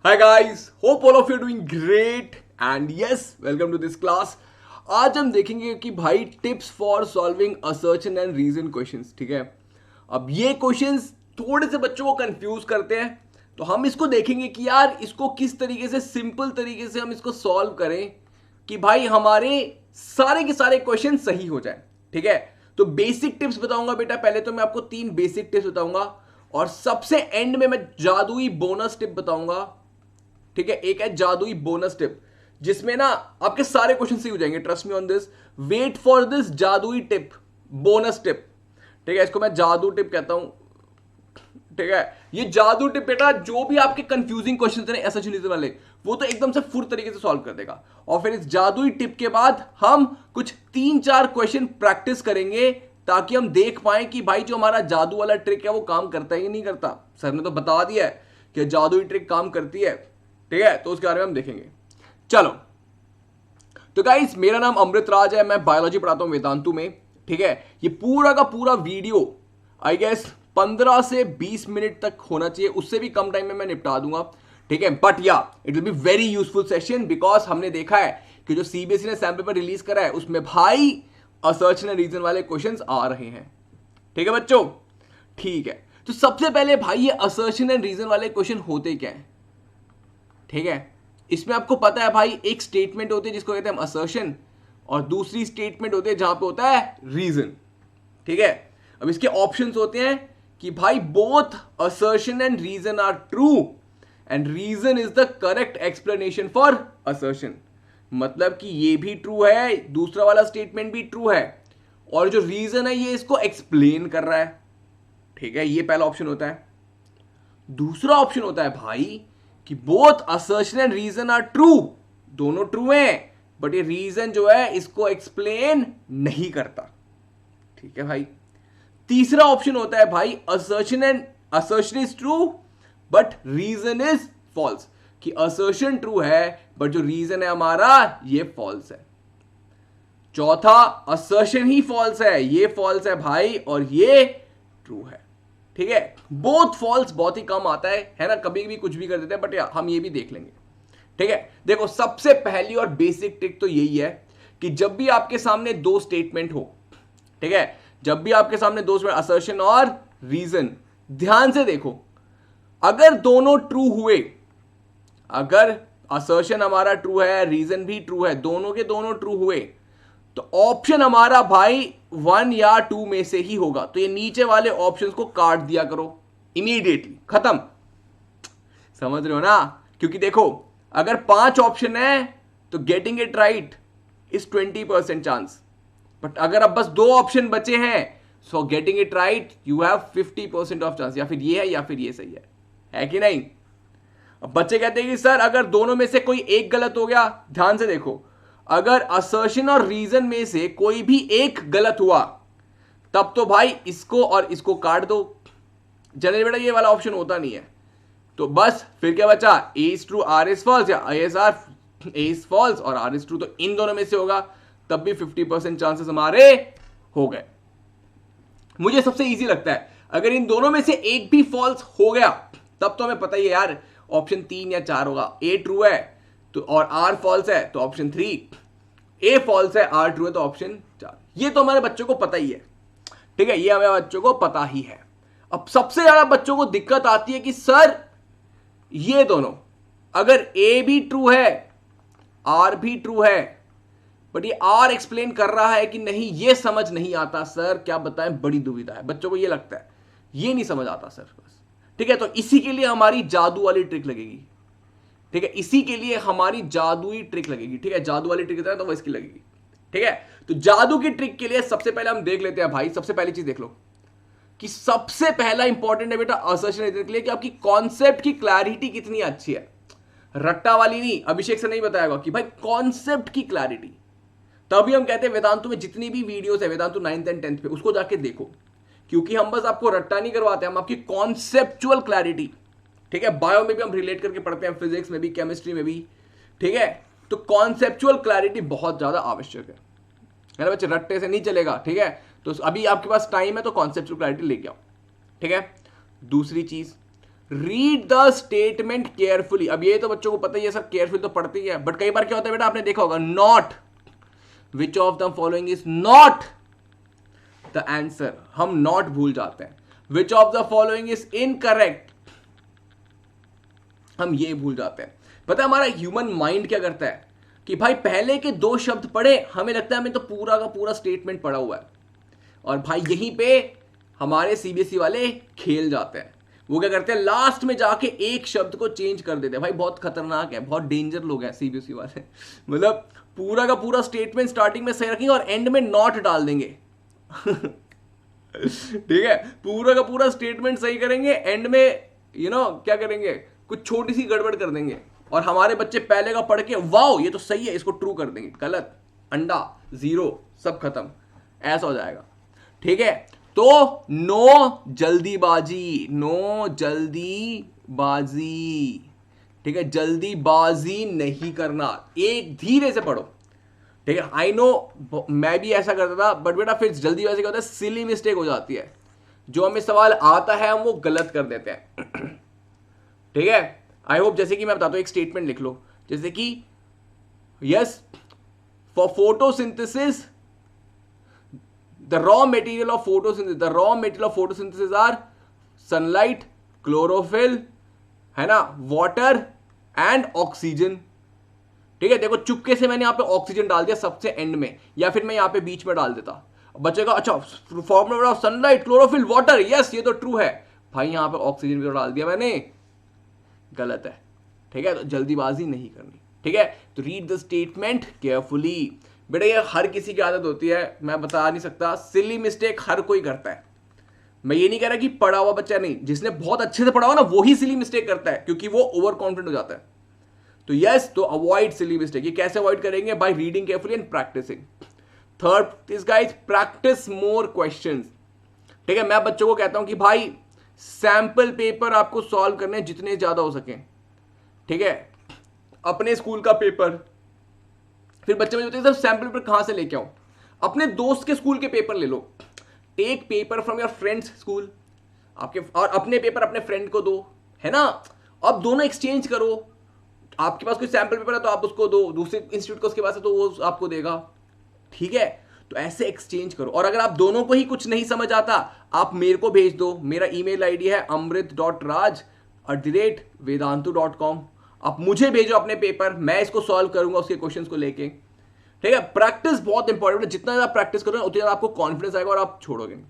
Hi guys, hope all of you are doing great and yes, welcome to this class. आज हम देखेंगे कि भाई tips for solving assertion and reason questions, ठीक है। अब ये क्वेश्चंस थोड़े से बच्चों को कंफ्यूज करते हैं, तो हम इसको देखेंगे कि यार इसको किस तरीके से सिंपल तरीके से हम इसको सॉल्व करें कि भाई हमारे सारे के सारे क्वेश्चन सही हो जाए, ठीक है। तो बेसिक टिप्स बताऊंगा बेटा। पहले तो मैं आपको 3 बेसिक टिप्स बताऊंगा और सबसे एंड में मैं जादुई बोनस टिप बताऊंगा, ठीक है। एक है जादुई बोनस टिप जिसमें ना आपके सारे क्वेश्चन सही हो जाएंगे। Trust me on this, wait for this जादुई टिप, बोनस टिप, ठीक है। इसको मैं जादू टिप कहता हूं, ठीक है। ये जादू टिप बेटा जो भी आपके कंफ्यूजिंग क्वेश्चन थे ऐसा चीज वाले, वो तो एकदम से फुर तरीके से सॉल्व कर देगा। और फिर इस जादुई टिप के बाद हम कुछ 3-4 क्वेश्चन प्रैक्टिस करेंगे ताकि हम देख पाए कि भाई जो हमारा जादू वाला ट्रिक है वो काम करता है कि नहीं करता। सर ने तो बता दिया है कि जादुई ट्रिक काम करती है, ठीक है। तो उसके बारे में हम देखेंगे। चलो तो गाइस, मेरा नाम अमृत राज है, मैं बायोलॉजी पढ़ाता हूं वेदांतु में, ठीक है। ये पूरा का पूरा वीडियो आई गेस 15 से 20 मिनट तक होना चाहिए, उससे भी कम टाइम में मैं निपटा दूंगा, ठीक है। बट या it will be very useful session because हमने देखा है कि जो सीबीएसई ने सैंपल पेपर रिलीज करा है उसमें भाई असर्शन एंड रीजन वाले क्वेश्चंस आ रहे हैं, ठीक है बच्चों, ठीक है। तो सबसे पहले भाई ये असर्शन एंड रीजन वाले क्वेश्चन होते क्या है, ठीक है। इसमें आपको पता है भाई एक स्टेटमेंट होती है जिसको कहते हैं हम असर्शन, और दूसरी स्टेटमेंट होती है जहां पे होता है रीजन, ठीक है। अब इसके ऑप्शंस होते हैं कि भाई both assertion and reason are true and reason is the correct explanation for assertion. मतलब कि ये भी ट्रू है, दूसरा वाला स्टेटमेंट भी ट्रू है, और जो रीजन है ये इसको एक्सप्लेन कर रहा है, ठीक है। ये पहला ऑप्शन होता है। दूसरा ऑप्शन होता है भाई कि both assertion and reason are true, दोनों ट्रू हैं, बट ये रीजन जो है इसको एक्सप्लेन नहीं करता, ठीक है भाई। तीसरा ऑप्शन होता है भाई assertion is true but reason is false, कि असर्शन ट्रू है बट जो रीजन है हमारा ये फॉल्स है। चौथा, असर्शन ही फॉल्स है, ये फॉल्स है भाई और ये ट्रू है, ठीक है। बोथ फॉल्स बहुत ही कम आता है ना, कभी भी कुछ भी कर देते हैं, बट हम ये भी देख लेंगे, ठीक है। देखो सबसे पहली और बेसिक ट्रिक तो यही है कि जब भी आपके सामने दो स्टेटमेंट हो, ठीक है, जब भी आपके सामने दो स्टेटमेंट असर्शन और रीजन, ध्यान से देखो, अगर दोनों ट्रू हुए, अगर असर्शन हमारा ट्रू है, रीजन भी ट्रू है, दोनों के दोनों ट्रू हुए, तो ऑप्शन हमारा भाई 1 या 2 में से ही होगा। तो ये नीचे वाले ऑप्शंस को काट दिया करो इमीडिएटली, खत्म। समझ रहे हो ना? क्योंकि देखो अगर 5 ऑप्शन है तो getting it right is 20% chance, but अगर अब बस 2 ऑप्शन बचे हैं so getting it right you have 50% of chance. या फिर ये है या फिर ये सही है कि नहीं? अब बच्चे कहते हैं कि सर अगर दोनों में से कोई एक गलत हो गया, ध्यान से देखो, अगर असर्शन और रीजन में से कोई भी एक गलत हुआ तब तो भाई इसको और इसको काट दो। जनरली बेटा ये वाला ऑप्शन होता नहीं है, तो बस फिर क्या बचा, A is true R is false, या ए इज फॉल्स और आर इज ट्रू, तो इन दोनों में से होगा, तब भी 50% चांसेस हमारे हो गए। मुझे सबसे इजी लगता है अगर इन दोनों में से एक भी फॉल्स हो गया तब तो हमें पता ही है यार ऑप्शन 3 या 4 होगा। ए ट्रू है तो और आर फॉल्स है तो ऑप्शन 3, ए फॉल्स है आर ट्रू है तो ऑप्शन 4। ये तो हमारे बच्चों को पता ही है, ठीक है, ये हमारे बच्चों को पता ही है। अब सबसे ज्यादा बच्चों को दिक्कत आती है कि सर ये दोनों, अगर ए भी ट्रू है आर भी ट्रू है, बट ये आर एक्सप्लेन कर रहा है कि नहीं ये समझ नहीं आता सर, क्या बताएं, बड़ी दुविधा है। बच्चों को ये लगता है ये नहीं समझ आता सर, बस, ठीक है। तो इसी के लिए हमारी जादू वाली ट्रिक लगेगी, ठीक है, इसी के लिए हमारी जादुई ट्रिक लगेगी, ठीक है। जादू वाली ट्रिक तो वो इसकी लगेगी, ठीक है। तो जादू की ट्रिक के लिए सबसे पहले हम देख लेते हैं भाई, सबसे पहली चीज देख लो कि सबसे पहला इंपॉर्टेंट है बेटा असर्शन के लिए कि आपकी कॉन्सेप्ट की क्लैरिटी कितनी अच्छी है। रट्टा वाली नहीं, अभिषेक से नहीं बताएगा कि भाई कॉन्सेप्ट की क्लैरिटी, तभी हम कहते हैं वेदांतु में जितनी भी वीडियोस है वेदांतु 9th एंड 10th पे उसको जाके देखो, क्योंकि हम बस आपको रट्टा नहीं करवाते, हम आपकी कॉन्सेप्चुअल क्लैरिटी, ठीक है, बायो में भी हम रिलेट करके पढ़ते हैं, फिजिक्स में भी, केमिस्ट्री में भी, ठीक है। तो कॉन्सेप्चुअल क्लैरिटी बहुत ज्यादा आवश्यक है ना बच्चे, रट्टे से नहीं चलेगा, ठीक है। तो अभी आपके पास टाइम है तो कॉन्सेप्चुअल क्लैरिटी लेके आओ, ठीक है। दूसरी चीज, रीड द स्टेटमेंट केयरफुली। अब ये तो बच्चों को पता ही है सर, केयरफुल तो पढ़ते ही है, बट कई बार क्या होता है बेटा, आपने देखा होगा not, which of the following is not the answer, हम नॉट भूल जाते हैं। Which of the following is incorrect, हम ये भूल जाते हैं। पता है हमारा ह्यूमन माइंड क्या करता है कि भाई पहले के दो शब्द पढ़े, हमें लगता है हमें तो पूरा का पूरा स्टेटमेंट पढ़ा हुआ है, और भाई यहीं पे हमारे सीबीएसई वाले खेल जाते हैं। वो क्या करते हैं, लास्ट में जाके एक शब्द को चेंज कर देते हैं। भाई बहुत खतरनाक है, बहुत डेंजर लोग हैं सीबीएसई वाले। मतलब पूरा का पूरा स्टेटमेंट स्टार्टिंग में सही रखेंगे और एंड में नॉट डाल देंगे। ठीक है, पूरा का पूरा स्टेटमेंट सही करेंगे, एंड में क्या करेंगे, कुछ छोटी सी गड़बड़ कर देंगे, और हमारे बच्चे पहले का पढ़ के वाओ ये तो सही है, इसको ट्रू कर देंगे, गलत, अंडा, जीरो, सब खत्म, ऐसा हो जाएगा। ठीक है, तो नो जल्दीबाजी, नो जल्दीबाजी। ठीक है, जल्दीबाजी नहीं करना, एक धीरे से पढ़ो। ठीक है, आई नो मैं भी ऐसा करता था, बट बेटा फिर जल्दीबाजी क्या होता है, सिली मिस्टेक हो जाती है, जो हमें सवाल आता है हम वो गलत कर देते हैं। ठीक है, आई होप, जैसे कि मैं बताता हूं, एक स्टेटमेंट लिख लो, जैसे कि yes, for photosynthesis the raw material of photosynthesis are sunlight, chlorophyll, है ना, वाटर एंड ऑक्सीजन। ठीक है, देखो चुपके से मैंने यहां पे ऑक्सीजन डाल दिया सबसे एंड में, या फिर मैं यहां पे बीच में डाल देता, बचेगा अच्छा formula of sunlight, chlorophyll, water, yes ये तो ट्रू है, भाई यहां पे ऑक्सीजन भी तो डाल दिया मैंने, गलत है। ठीक है, तो जल्दीबाजी नहीं करनी। ठीक है, तो रीड द स्टेटमेंट केयरफुली। बेटा ये हर किसी की आदत होती है, मैं बता नहीं सकता, सिली मिस्टेक हर कोई करता है। मैं ये नहीं कह रहा कि पढ़ा हुआ बच्चा नहीं, जिसने बहुत अच्छे से पढ़ा हुआ ना वो ही सिली मिस्टेक करता है, क्योंकि वो ओवर कॉन्फिडेंट हो जाता है। तो यस, तो अवॉइड सिली मिस्टेक। ये कैसे अवॉइड करेंगे, by reading carefully and practising. Third is guys, practise more questions. ठीक है, मैं बच्चों को कहता हूं कि भाई सैंपल पेपर आपको सॉल्व करने जितने ज्यादा हो सके। ठीक है, अपने स्कूल का पेपर, फिर बच्चे मुझे बताइए सर सैंपल पेपर कहां से लेके आऊं, अपने दोस्त के स्कूल के पेपर ले लो, take paper from your friend's school, आपके, और अपने पेपर अपने फ्रेंड को दो, है ना, अब दोनों एक्सचेंज करो। आपके पास कोई सैंपल पेपर है तो आप उसको दो, दूसरे इंस्टीट्यूट को उसके पास है तो वो आपको देगा। ठीक है, तो ऐसे एक्सचेंज करो, और अगर आप दोनों को ही कुछ नहीं समझ आता, आप मेरे को भेज दो, मेरा ईमेल आईडी है amrit.raj@vedantu.com। आप मुझे भेजो अपने पेपर, मैं इसको सॉल्व करूंगा उसके क्वेश्चंस को लेके। ठीक है, प्रैक्टिस बहुत इंपॉर्टेंट है, जितना ज्यादा प्रैक्टिस करोगे उतना ज्यादा आपको कॉन्फिडेंस आएगा और आप छोड़ोगे नहीं।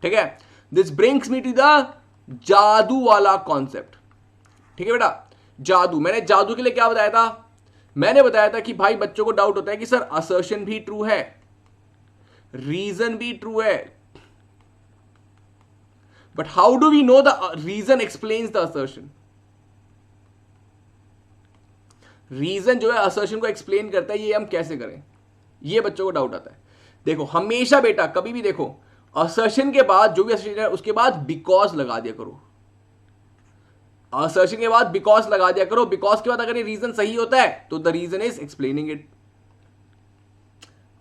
ठीक है, this brings me to the जादू वाला कॉन्सेप्ट। ठीक है बेटा, जादू, मैंने जादू के लिए क्या बताया था, मैंने बताया था कि भाई बच्चों को डाउट होता है कि सर असर्शन भी ट्रू है, रीजन भी ट्रू है, but how do we know the reason explains the assertion. Reason जो है असर्शन को एक्सप्लेन करता है, ये हम कैसे करें, ये बच्चों को डाउट आता है। देखो हमेशा बेटा कभी भी देखो, असर्शन के बाद जो भी असर्शन है उसके बाद बिकॉज लगा दिया करो, असर्शन के बाद बिकॉज लगा दिया करो, बिकॉज के बाद अगर ये रीजन सही होता है तो the reason is explaining it.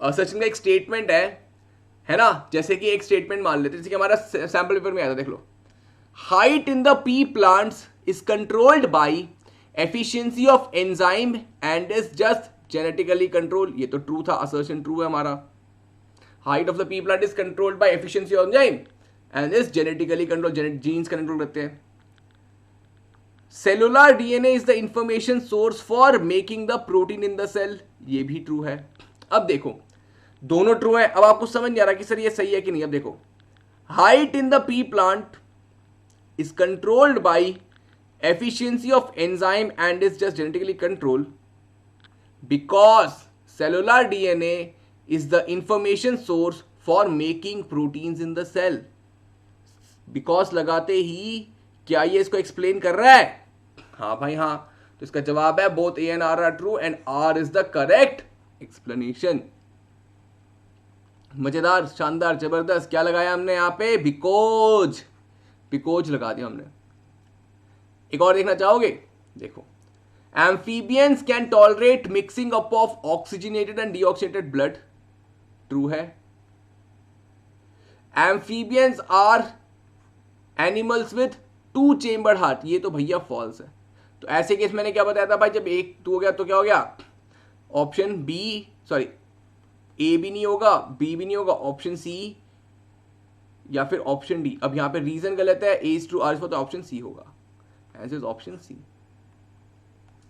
Assertion का एक स्टेटमेंट है ना, जैसे कि एक स्टेटमेंट मान लेते हैं, जैसे कि हमारा सैंपल पेपर में आया था, देख लो, height in the pea plants is controlled by efficiency of enzyme and is just genetically control. ये तो ट्रू था, असर्शन ट्रू है हमारा, height of the pea plant is controlled by efficiency of enzyme and is genetically control, genes control करते हैं। Cellular DNA is the information source for making the protein in the cell, ये भी true है। अब देखो दोनों true है, अब आपको समझ नहीं आ रहा कि सर ये सही है कि नहीं। अब देखो, height in the pea plant is controlled bye efficiency of enzyme and is just genetically controlled because cellular DNA is the information source for making proteins in the cell। because लगाते ही क्या ये इसको explain कर रहा है, हाँ भाई हाँ, तो इसका जवाब है both A and R are true and R is the correct explanation। मजेदार, शानदार, जबरदस्त। क्या लगाया हमने यहाँ पे, बिकॉज लगा दिया हमने। एक और देखना चाहोगे, देखो, amphibians can tolerate mixing up of oxygenated and deoxygenated blood, true है। Amphibians are animals with two chambered heart, ये तो भैया फॉल्स है। तो ऐसे केस मैंने क्या बताया था भाई, जब एक टू हो गया तो क्या हो गया, ऑप्शन बी, सॉरी ए भी नहीं होगा, बी भी नहीं होगा, ऑप्शन सी या फिर ऑप्शन डी। अब यहां पे रीजन गलत है, A is true R is false, तो ऑप्शन सी होगा, आंसर इज ऑप्शन सी,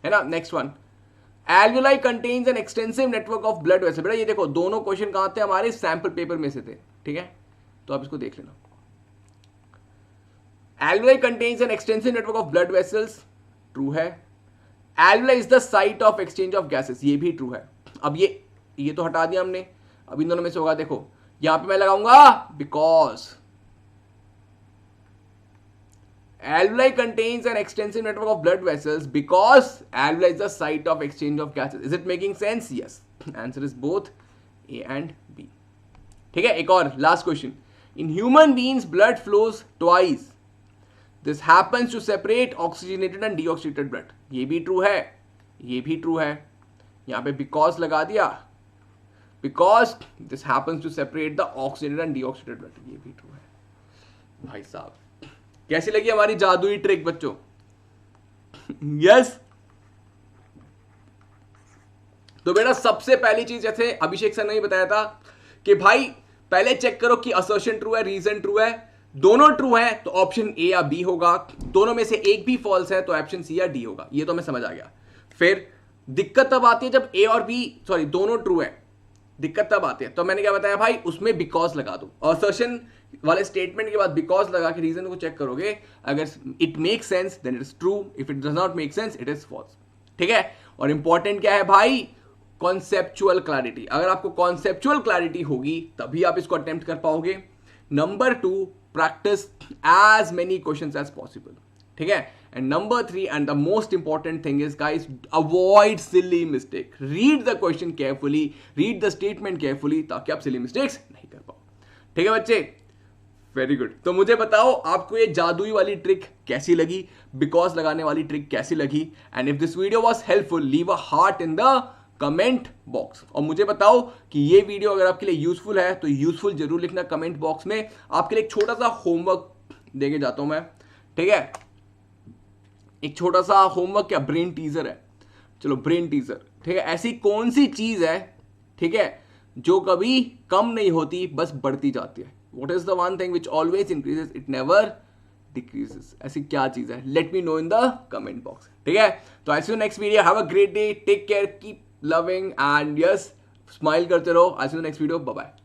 है ना। Next one, alveoli contains an extensive network of blood vessel. बेटा ये देखो दोनों क्वेश्चन कहां थे, हमारे सैंपल पेपर में से थे, ठीक है, तो आप इसको देख लेना। Alveoli contains an extensive network of blood vessels, true है। Alveoli is the site of exchange of gases, ये भी ट्रू है। अब ये तो हटा दिया हमने, अब इन दोनों में से होगा, देखो यहां पे मैं लगाऊंगा because alveoli contains an extensive network of blood vessels because alveoli is the site of exchange of gases. Is it making sense? Yes. Answer is both A and B. ठीक है, एक और last question. In human beings blood flows twice. This happens to separate oxygenated and deoxygenated blood. ये भी true है, ये भी true है। यहां पे because लगा दिया, because this happens to separate the oxygenated and deoxygenated blood. ये भी ट्रू है। भाई साहब कैसी लगी हमारी जादुई ट्रिक बच्चों? यस तो बेटा सबसे पहली चीज, जैसे अभिषेक सर ने ही बताया था कि भाई पहले चेक करो कि असर्शन ट्रू है, रीजन ट्रू है। दोनों ट्रू है तो ऑप्शन ए या बी होगा, दोनों में से एक भी फॉल्स है तो ऑप्शन सी या डी होगा। ये तो हमें समझ आ गया। फिर दिक्कत तब आती है जब ए और बी, सॉरी दोनों ट्रू है, दिक्कत तब आती है। तो मैंने क्या बताया भाई, उसमें बिकॉज लगा दो, असर्शन वाले स्टेटमेंट के बाद बिकॉज लगा के रीजन को चेक करोगे, अगर it make sense then it is true, if it does not make sense it is false. ठीक है, और इंपॉर्टेंट क्या है भाई, कॉन्सेप्चुअल क्लैरिटी। अगर आपको कॉन्सेप्चुअल क्लैरिटी होगी तभी आप इसको अटेम्प्ट कर पाओगे। Number 2, practise as many questions as possible. ठीक है, and number 3 and the most important thing is guys, avoid silly mistake. Read the question carefully, read the statement carefully, ताकि आप सिली मिस्टेक्स नहीं कर पाओ। ठीक है बच्चे, वेरी गुड। तो मुझे बताओ आपको ये जादुई वाली ट्रिक कैसी लगी, बिकॉज लगाने वाली ट्रिक कैसी लगी, and if this video was helpful leave a heart in the comment box. और मुझे बताओ कि ये वीडियो अगर आपके लिए यूजफुल है तो यूजफुल जरूर लिखना कमेंट बॉक्स में। आपके लिए एक छोटा सा होमवर्क देके जाता हूं मैं, ठीक है, एक छोटा सा होमवर्क, क्या ब्रेन टीजर है, चलो ब्रेन टीजर। ठीक है, ऐसी कौन सी चीज है, ठीक है, जो कभी कम नहीं होती बस बढ़ती जाती है। What is the one thing which always increases, it never decreases? ऐसी क्या चीज है? Let me know in the comment box. ठीक है, तो I see you next video. Have a great day. Take care. Keep loving and yes, smile करते रहो. I see you next video. Bye bye.